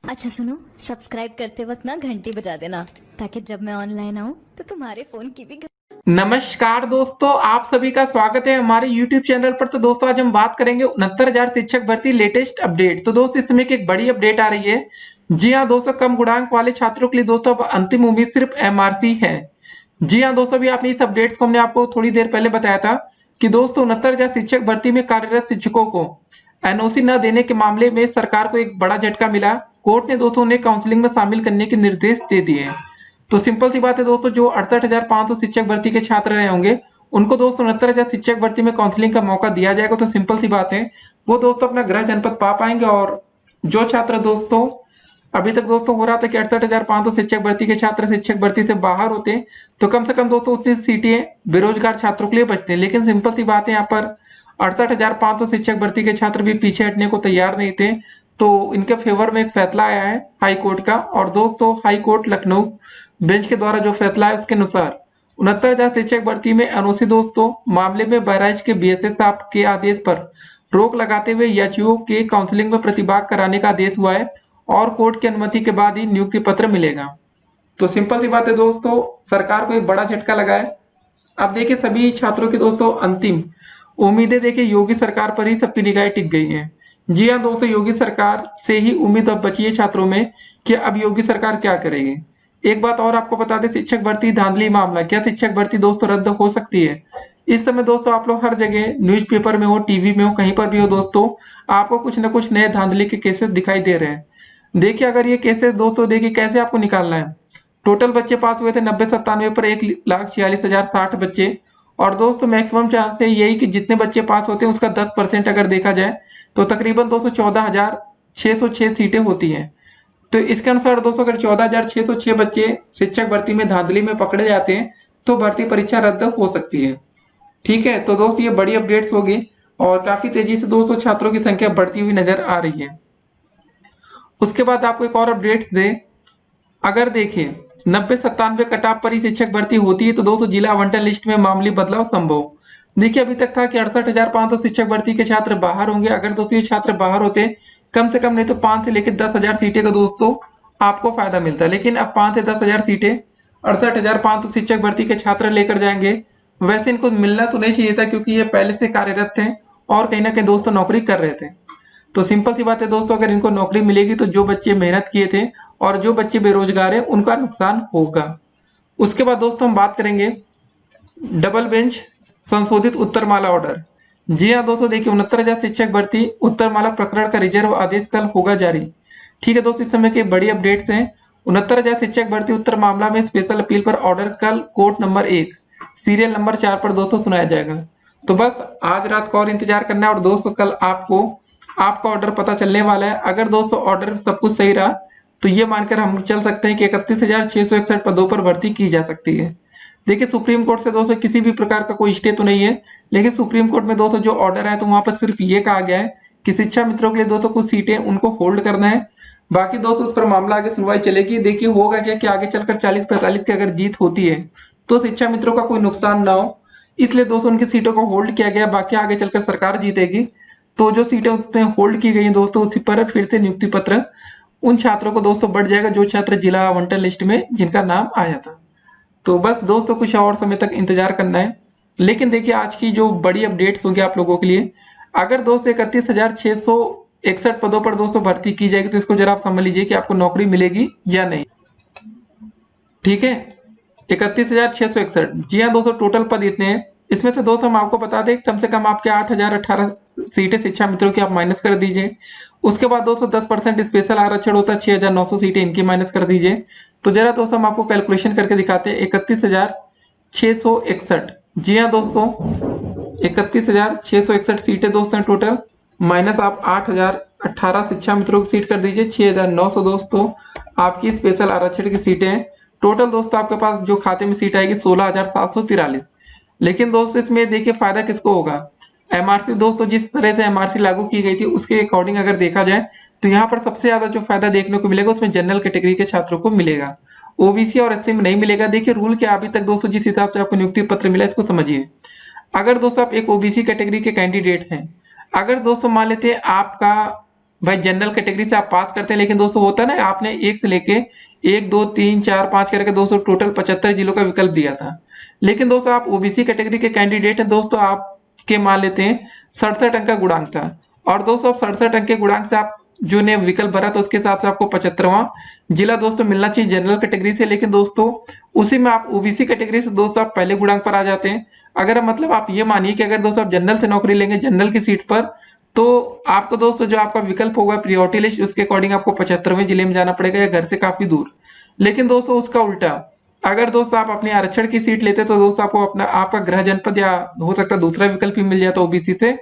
अच्छा सुनो, सब्सक्राइब करते वक्त ना घंटी बजा देना ताकि जब मैं ऑनलाइन आऊँ तो तुम्हारे फोन की भी नमस्कार दोस्तों, आप सभी का स्वागत है हमारे YouTube चैनल पर। तो दोस्तों आज हम बात करेंगे 69,000 शिक्षक भर्ती लेटेस्ट अपडेट। तो दोस्तों इस समय की एक बड़ी अपडेट आ रही है। जी हाँ दोस्तों, कम गुणांक वाले छात्रों के लिए दोस्तों अब अंतिम उम्मीद सिर्फ MRC है। जी हाँ दोस्तों, अभी आपने इस अपडेट्स को हमने आपको थोड़ी देर पहले बताया था कि दोस्तों 69,000 शिक्षक भर्ती में कार्यरत शिक्षकों को NOC न देने के मामले में सरकार को एक बड़ा झटका मिला। कोर्ट ने दोस्तों उन्हें काउंसलिंग में शामिल करने के निर्देश दे दिए। तो सिंपल सी बात है दोस्तों, जो 68,500 शिक्षक भर्ती के छात्र रहे होंगे उनको दोस्तों 69,000 शिक्षक भर्ती में काउंसलिंग का मौका दिया जाएगा। तो सिंपल सी बात है, वो दोस्तों अपना गृह जनपद पा पाएंगे। और जो छात्र दोस्तों अभी तक दोस्तों हो रहा था कि 68,500 शिक्षक भर्ती के छात्र शिक्षक भर्ती से बाहर होते हैं, तो कम से कम दोस्तों उतनी सीटें बेरोजगार छात्रों के लिए बचती हैं। लेकिन सिंपल सी बात है, यहाँ पर 68,500 शिक्षक भर्ती के छात्र भी पीछे हटने को तैयार नहीं थे। तो इनके फेवर में एक फैसला आया है हाई कोर्ट का। और दोस्तों हाई कोर्ट लखनऊ बेंच के द्वारा जो फैसला है उसके अनुसार 69,000 शिक्षक भर्ती में अनुसूचित दोस्तों मामले में बहराइच के BSS साहब के आदेश पर रोक लगाते हुए याचियों के काउंसलिंग में प्रतिभाग कराने का आदेश हुआ है और कोर्ट की अनुमति के बाद ही नियुक्ति पत्र मिलेगा। तो सिंपल सी बात है दोस्तों, सरकार को एक बड़ा झटका लगा है। अब देखिए सभी छात्रों की दोस्तों अंतिम उम्मीदें देखिए योगी सरकार पर ही सबकी निगाहें टिक गई हैं। जी हाँ दोस्तों, योगी सरकार से ही उम्मीद अब बची है छात्रों में कि अब योगी सरकार क्या करेगी। एक बात और आपको बता दें, शिक्षक भर्ती धांधली मामला, क्या शिक्षक भर्ती दोस्तों रद्द हो सकती है? इस समय दोस्तों आप लोग हर जगह न्यूज़पेपर में हो, टीवी में हो, कहीं पर भी हो दोस्तों, आपको कुछ ना कुछ नए धांधली के केसेस दिखाई दे रहे हैं। देखिए अगर ये केसेस दोस्तों, देखिए कैसे आपको निकालना है। टोटल बच्चे पास हुए थे 90-97 पर 1,46,060 बच्चे। और दोस्तों मैक्सिमम चांस है यही कि जितने बच्चे पास होते हैं उसका 10% अगर देखा जाए तो तकरीबन दोस्तों 14,606 सीटें होती हैं। तो इसके अनुसार दोस्तों अगर 14,606 बच्चे शिक्षक भर्ती में धांधली में पकड़े जाते हैं तो भर्ती परीक्षा रद्द हो सकती है। ठीक है, तो दोस्त ये बड़ी अपडेट्स होगी और काफी तेजी से दोस्तों छात्रों की संख्या बढ़ती हुई नजर आ रही है। उसके बाद आपको एक और अपडेट्स दे, अगर देखें 90-97 कटाव पर ही शिक्षक भर्ती होती है तो दोस्तों जिला आवंटन लिस्ट में मामूली बदलाव संभव। देखिए अभी तक था कि 68,500 शिक्षक भर्ती के छात्र बाहर होंगे। अगर दोस्तों ये छात्र बाहर होते कम से कम नहीं तो 5 से लेकर 10,000 सीटें का दोस्तों आपको फायदा मिलता है। लेकिन अब 5 से 10,000 सीटें 68,500 शिक्षक भर्ती के छात्र लेकर जाएंगे। वैसे इनको मिलना तो नहीं चाहिए था क्योंकि ये पहले से कार्यरत थे और कहीं ना कहीं दोस्तों नौकरी कर रहे थे। तो सिंपल सी बात है दोस्तों, अगर इनको नौकरी मिलेगी तो जो बच्चे मेहनत किए थे और जो बच्चे बेरोजगार हैं उनका नुकसान होगा। उसके बाद दोस्तों हम बात करेंगे डबल बेंच संशोधित उत्तरमाला ऑर्डर। जी हाँ दोस्तों, देखिए 69,000 शिक्षक भर्ती उत्तरमाला प्रकरण का रिजर्व आदेश कल होगा जारी। ठीक है दोस्तों, इस समय की बड़ी अपडेट्स हैं। 69,000 शिक्षक भर्ती उत्तर मामला में स्पेशल अपील पर ऑर्डर कल कोर्ट नंबर 1 सीरियल नंबर 4 पर दोस्तों सुनाया जाएगा। तो बस आज रात को और इंतजार करना है और दोस्तों कल आपको आपका ऑर्डर पता चलने वाला है। अगर दोस्तों ऑर्डर सब कुछ सही रहा तो ये मानकर हम चल सकते हैं कि 31,661 पदों पर भर्ती की जा सकती है। देखिए सुप्रीम कोर्ट से दोस्तों किसी भी प्रकार का कोई स्टे तो नहीं है, लेकिन सुप्रीम कोर्ट में दोस्तों जो ऑर्डर है तो वहां पर सिर्फ ये कहा गया है कि शिक्षा मित्रों के लिए दोस्तों कुछ सीटें उनको होल्ड करना है। बाकी दोस्तों उस पर मामला आगे सुनवाई चलेगी। देखिए होगा क्या कि आगे चलकर 40-45 की अगर जीत होती है तो शिक्षा मित्रों का कोई नुकसान ना हो, इसलिए दोस्तों उनकी सीटों को होल्ड किया गया। बाकी आगे चलकर सरकार जीतेगी तो जो सीटें उसमें होल्ड की गई हैं दोस्तों उसी पर फिर से नियुक्ति पत्र उन छात्रों को दोस्तों बढ़ जाएगा जो छात्र जिला आवंटन लिस्ट में जिनका नाम आया था। तो बस दोस्तों कुछ और समय तक इंतजार करना है। लेकिन देखिए आज की जो बड़ी अपडेट्स होंगी आप लोगों के लिए, अगर दोस्तों 31,661 पदों पर दोस्तों भर्ती की जाएगी तो इसको जरा आप समझ लीजिए कि आपको नौकरी मिलेगी या नहीं। ठीक है, 31,661, जी हाँ दोस्तों टोटल पद इतने हैं। इसमें से दोस्तों हम आपको बता दें कम से कम आपके 8,018 सीटें शिक्षा मित्रों की आप माइनस कर दीजिए। उसके बाद दोस्तों 10% स्पेशल आरक्षण होता है, 6,900 सीटें इनकी माइनस कर दीजिए। तो जरा दोस्तों हम आपको कैलकुलेशन करके दिखाते हैं। 31,661, जी हाँ दोस्तों 31,661 सीटें दोस्तों टोटल, माइनस आप 8,018 शिक्षा मित्रों की सीट कर दीजिए, 6,900 दोस्तों आपकी स्पेशल आरक्षण की सीटें हैं। टोटल दोस्तों आपके पास जो खाते में सीट आएगी 16,743। लेकिन दोस्तों इसमें देखिए फायदा किसको होगा। MRC दोस्तों जिस तरह से MRC लागू की गई थी उसके अकॉर्डिंग अगर देखा जाए तो यहाँ पर सबसे ज्यादा जो फायदा देखने को मिलेगा उसमें जनरल कैटेगरी के छात्रों को मिलेगा, OBC और SC में नहीं मिलेगा। देखिए रूल क्या अभी तक दोस्तों जिस हिसाब से आपको नियुक्ति पत्र मिला इसको समझिए। अगर दोस्तों आप एक OBC कैटेगरी के कैंडिडेट हैं, अगर दोस्तों मान लेते हैं आपका भाई जनरल कैटेगरी से आप पास करते हैं, लेकिन दोस्तों होता है ना, आपने एक से लेके 1 2 3 4 5 करके दोस्तों टोटल 75 जिलों का विकल्प दिया था। लेकिन दोस्तों आप ओबीसी कैटेगरी के कैंडिडेट हैं दोस्तों, आपके मान लेते हैं 67 अंक का गुणांक था, और दोस्तों अब 67 अंक के गुणांक से आप जो ने विकल्प भरा तो उसके हिसाब से आपको 75वां जिला दोस्तों मिलना चाहिए जनरल कैटेगरी से। लेकिन दोस्तों उसी में आप ओबीसी कैटेगरी से दोस्तों आप पहले गुणांक पर आ जाते हैं। अगर मतलब आप ये मानिए कि अगर दोस्तों आप जनरल से नौकरी लेंगे जनरल की सीट पर, तो आपको दोस्तों जो आपका विकल्प होगा प्रियोरिटी लिस्ट, उसके अकॉर्डिंग आपको 75वें जिले में जाना पड़ेगा या घर से काफी दूर। लेकिन दोस्तों उसका उल्टा, अगर दोस्तों आप अपने आरक्षण की सीट लेते तो दोस्तों आपको अपना आपका गृह जनपद या हो सकता है दूसरा विकल्प भी मिल जाता ओबीसी से,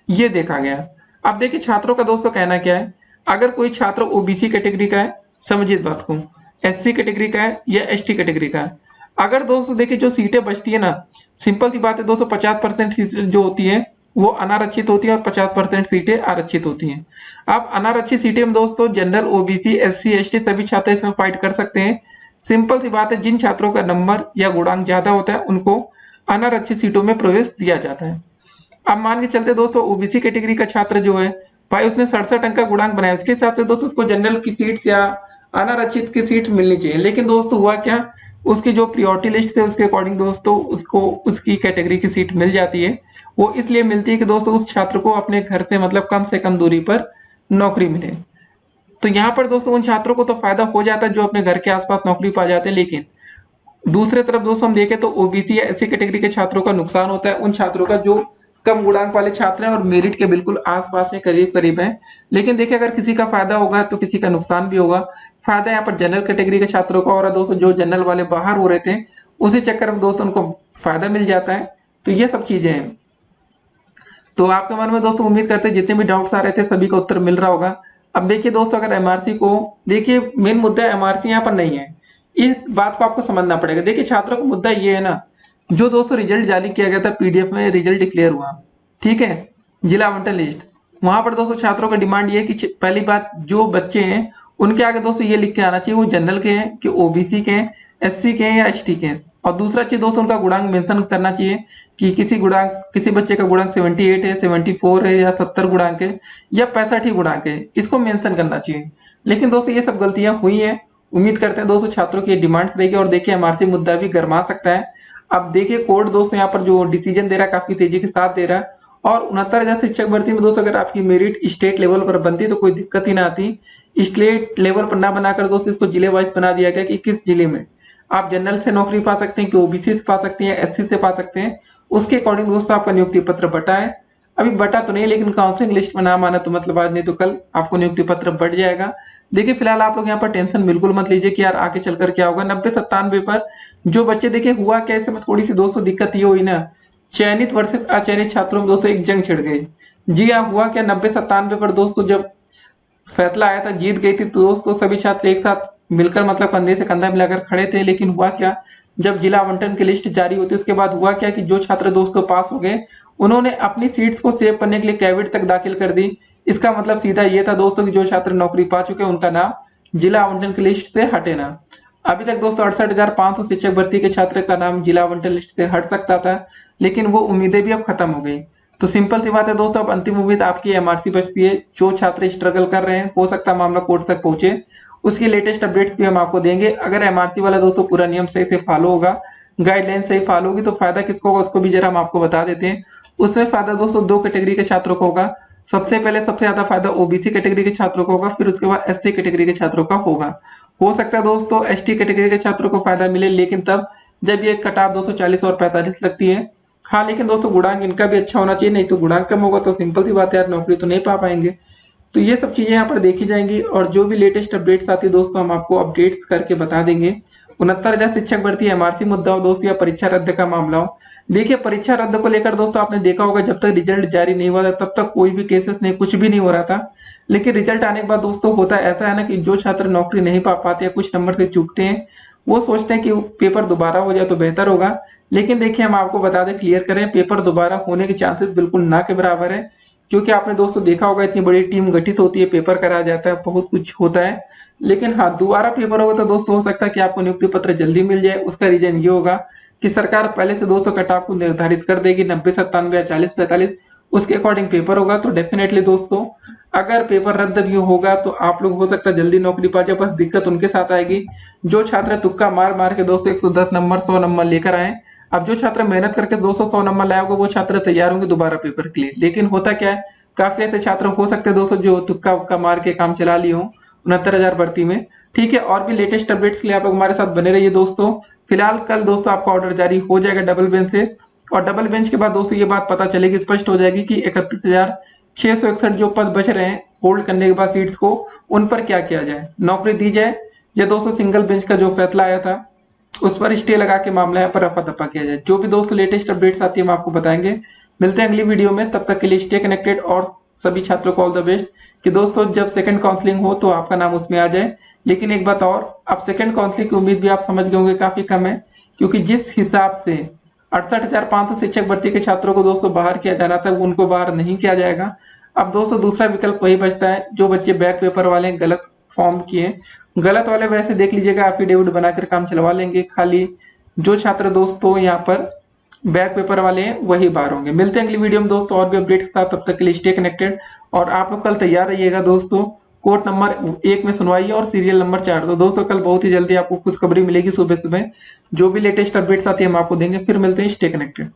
ये देखा गया। अब देखिए छात्रों का दोस्तों कहना क्या है। अगर कोई छात्र ओबीसी कैटेगरी का है, समझिए इस बात को, एससी कैटेगरी का है या एसटी कैटेगरी का है, अगर दोस्तों देखिए जो सीटें बचती है ना, सिंपल सी बात है दोस्तों, 50% सीटें जो होती है वो अनारक्षित होती है और 50% सीटें आरक्षित होती हैं। अब अनारक्षित सीटें में दोस्तों जनरल, ओबीसी, एससी, एसटी सभी छात्र इसमें फाइट कर सकते हैं। सिंपल सी बात है, जिन छात्रों का नंबर या गुणांक ज्यादा होता है उनको अनारक्षित सीटों में प्रवेश दिया जाता है। अब मान के चलते दोस्तों ओबीसी कैटेगरी का छात्र जो है भाई, उसने 67 अंक का गुणांक बनाया, उसके हिसाब से दोस्तों उसको जनरल की सीट या अनारक्षित की सीट मिलनी चाहिए। लेकिन दोस्तों हुआ क्या, उसकी जो प्रियोरिटी लिस्ट है उसके अकॉर्डिंग दोस्तों उसको उसकी कैटेगरी की सीट मिल जाती है। वो इसलिए मिलती है कि दोस्तों उस छात्र को अपने घर से मतलब कम से कम दूरी पर नौकरी मिले। तो यहाँ पर दोस्तों उन छात्रों को तो फायदा हो जाता है जो अपने घर के आसपास नौकरी पा जाते हैं। लेकिन दूसरे तरफ दोस्तों हम देखें तो ओबीसी या एससी कैटेगरी के छात्रों का नुकसान होता है, उन छात्रों का जो कम गुणांक वाले छात्र हैं और मेरिट के बिल्कुल आसपास में करीब करीब हैं। लेकिन देखिए अगर किसी का फायदा होगा तो किसी का नुकसान भी होगा। फायदा यहाँ पर जनरल कैटेगरी के छात्रों का हो रहा है दोस्तों, जो जनरल वाले बाहर हो रहे थे उसी चक्कर में दोस्तों उनको फायदा मिल जाता है। तो ये सब चीजें हैं। तो आपके मन में दोस्तों उम्मीद करते हैं जितने भी डाउट्स आ रहे थे सभी का उत्तर मिल रहा होगा। अब देखिए दोस्तों, अगर एमआरसी को देखिए, मेन मुद्दा एमआरसी यहाँ पर नहीं है, इस बात को आपको समझना पड़ेगा। देखिए छात्रों का मुद्दा ये है ना, जो दोस्तों रिजल्ट जारी किया गया था, पीडीएफ में रिजल्ट डिक्लेयर हुआ, ठीक है, जिला आवंटन लिस्ट, वहां पर दोस्तों छात्रों का डिमांड ये है कि पहली बात जो बच्चे हैं उनके आगे दोस्तों ये लिख के आना चाहिए वो जनरल के हैं कि ओबीसी के हैं, एससी के हैं या एसटी के हैं। और दूसरा चीज दोस्तों उनका गुणांक मेंशन करना चाहिए कि किसी बच्चे का गुणांक 78 है, 74 है या 70 गुणांक है या 65 ही गुणांक है, इसको मेंशन करना चाहिए। लेकिन दोस्तों ये सब गलतियां हुई हैं। उम्मीद करते हैं दोस्तों छात्रों की डिमांड्स रहेगी। और देखिए एमआरसी मुद्दा भी गरमा सकता है। अब देखिए कोर्ट दोस्तों यहाँ पर जो डिसीजन दे रहा है काफी तेजी के साथ दे रहा है। और 69,000 शिक्षक भर्ती में दोस्तों अगर आपकी मेरिट स्टेट लेवल पर बनती तो कोई दिक्कत ही ना आती। स्टेट लेवल पर ना बनाकर दोस्तों इसको जिले वाइज बना दिया गया कि किस जिले में आप जनरल से नौकरी पा सकते हैं, कि ओबीसी से पा सकते हैं, एससी से पा सकते हैं। उसके अकॉर्डिंग दोस्तों आपका नियुक्ति पत्र बटा है। अभी बटा तो नहीं, लेकिन काउंसलिंग लिस्ट में नाम आना तो मतलब आज नहीं तो कल आपको नियुक्ति पत्र बढ़ जाएगा। देखिए फिलहाल आप लोग यहाँ पर टेंशन बिल्कुल मत लीजिए कि यार आगे चलकर क्या होगा। 90-97 पर जो बच्चे देखिए हुआ क्या, इसमें थोड़ी सी दोस्तों दिक्कत ये हुई ना, चयनित वर्षित अचयनित छात्रों में दोस्तों एक जंग छिड़ गई। जी हाँ, हुआ क्या, 90-97 पर दोस्तों जब फैसला आया था, जीत गई थी, तो दोस्तों सभी छात्र एक साथ मिलकर मतलब कंधे से कंधा मिलाकर खड़े थे। लेकिन हुआ क्या, जब जिला आवंटन की लिस्ट जारी होती उसके बाद हुआ क्या कि जो छात्र दोस्तों पास हो गए उन्होंने अपनी सीट्स को सेव करने के लिए कैविट तक दाखिल कर दी। इसका मतलब सीधा ये था दोस्तों कि जो छात्र नौकरी पा चुके हैं उनका नाम जिला आवंटन की लिस्ट से हटे ना। अभी तक दोस्तों 68,500 शिक्षक भर्ती के छात्र का नाम जिला आवंटन लिस्ट से हट सकता था, लेकिन वो उम्मीदें भी अब खत्म हो गई। तो सिंपल सी बात है दोस्तों, अब अंतिम उम्मीद आपकी एमआरसी बचती है। जो छात्र स्ट्रगल कर रहे हैं, हो सकता है मामला कोर्ट तक पहुंचे, उसकी लेटेस्ट अपडेट्स भी हम आपको देंगे। अगर एमआरसी वाला दोस्तों पूरा नियम सही से फॉलो होगा, गाइडलाइन सही फॉलो होगी, तो फायदा किसको होगा उसको भी जरा हम आपको बता देते हैं। उसमें फायदा दोस्तों दो कैटेगरी के छात्रों को होगा। सबसे पहले सबसे ज्यादा फायदा ओबीसी कैटेगरी के छात्रों को होगा, फिर उसके बाद एससी कैटेगरी के छात्रों का होगा। हो सकता है दोस्तों एसटी कैटेगरी के छात्रों को फायदा मिले, लेकिन तब जब ये कट ऑफ 240 और 45 लगती है। हाँ लेकिन दोस्तों गुणांक इनका भी अच्छा होना चाहिए, नहीं तो गुणांक कम होगा तो सिंपल सी बात है यार, नौकरी तो नहीं पा पाएंगे। तो ये सब चीजें यहाँ पर देखी जाएंगी और जो भी लेटेस्ट अपडेट्स आती है दोस्तों हम आपको अपडेट्स करके बता देंगे। 69,000 शिक्षक भर्ती एमआरसी मुद्दा हो दोस्तों या परीक्षा रद्द का मामला हो, देखिए परीक्षा रद्द को लेकर दोस्तों आपने देखा होगा जब तक रिजल्ट जारी नहीं हुआ था तब तक कोई भी केसेस नहीं, कुछ भी नहीं हो रहा था। लेकिन रिजल्ट आने के बाद दोस्तों होता ऐसा है ना कि जो छात्र नौकरी नहीं पा पाते या कुछ नंबर से चूकते हैं वो सोचते हैं कि पेपर दोबारा हो जाए तो बेहतर होगा। लेकिन देखिए हम आपको बता दें, क्लियर करें, पेपर दोबारा होने के चांसेस बिल्कुल ना के बराबर है। क्योंकि आपने दोस्तों देखा होगा इतनी बड़ी टीम गठित होती है, पेपर कराया जाता है, बहुत कुछ होता है। लेकिन हाँ दोबारा पेपर होगा तो दोस्तों हो सकता है कि आपको नियुक्ति पत्र जल्दी मिल जाए। उसका रीजन ये होगा कि सरकार पहले से दोस्तों कट ऑफ को निर्धारित कर देगी 90-97 या 40-45, उसके अकॉर्डिंग पेपर होगा। तो डेफिनेटली दोस्तों अगर पेपर रद्द भी होगा तो आप लोग हो सकता है जल्दी नौकरी पा जाए, बस दिक्कत उनके साथ आएगी जो छात्र तुक्का मार मार के दोस्तों 110 नंबर 100 नंबर लेकर आए। अब जो छात्र मेहनत करके 200 100 नंबर लाया होगा वो छात्र तैयार होंगे दोबारा पेपर के लिए। लेकिन होता क्या है, काफी ऐसे छात्र हो सकते हैं दोस्तों जो तुक्का उक्का मार के काम चला लिए हों 69,000 भर्ती में। ठीक है, और भी लेटेस्ट अपडेट्स के लिए आप लोग हमारे साथ बने रहिए दोस्तों। फिलहाल कल दोस्तों आपका ऑर्डर जारी हो जाएगा डबल बेंच से, और डबल बेंच के बाद दोस्तों ये बात पता चलेगी, स्पष्ट हो जाएगी कि 31,661 जो पद बच रहे हैं होल्ड करने के बाद सीट्स को, उन पर क्या किया जाए, नौकरी दी जाए या दोस्तों सिंगल बेंच का जो फैसला आया था उस पर स्टे लगा के मामला यहाँ पर रफा दफा किया जाए। जो भी दोस्तों लेटेस्ट अपडेट्स आती है हम आपको बताएंगे। मिलते हैं अगली वीडियो में, तब तक के लिए स्टे कनेक्टेड और सभी छात्रों को ऑल द बेस्ट कि दोस्तों जब सेकंड काउंसलिंग हो तो आपका नाम उसमें आ जाए। लेकिन एक बात और, अब सेकंड काउंसलिंग की उम्मीद भी आप समझ गए होंगे काफी कम है, क्योंकि जिस हिसाब से 68,500 शिक्षक भर्ती के छात्रों को दोस्तों बाहर किया जाना था उनको बाहर नहीं किया जाएगा। अब दोस्तों दूसरा विकल्प वही बचता है, जो बच्चे बैक पेपर वाले गलत फॉर्म किए, गलत वाले वैसे देख लीजिएगा एफिडेविट बनाकर काम चलवा लेंगे, खाली जो छात्र दोस्तों यहाँ पर बैक पेपर वाले हैं वही बाहर होंगे। मिलते हैं अगली वीडियो में दोस्तों और भी अपडेट के साथ, तब तक के लिए स्टे कनेक्टेड और आप लोग कल तैयार रहिएगा दोस्तों। कोर्ट नंबर 1 में सुनवाई है और सीरियल नंबर 4। तो दोस्तों कल बहुत ही जल्दी आपको खुशखबरी मिलेगी सुबह सुबह, जो भी लेटेस्ट अपडेट्स आती है हम आपको देंगे। फिर मिलते हैं, स्टे कनेक्टेड।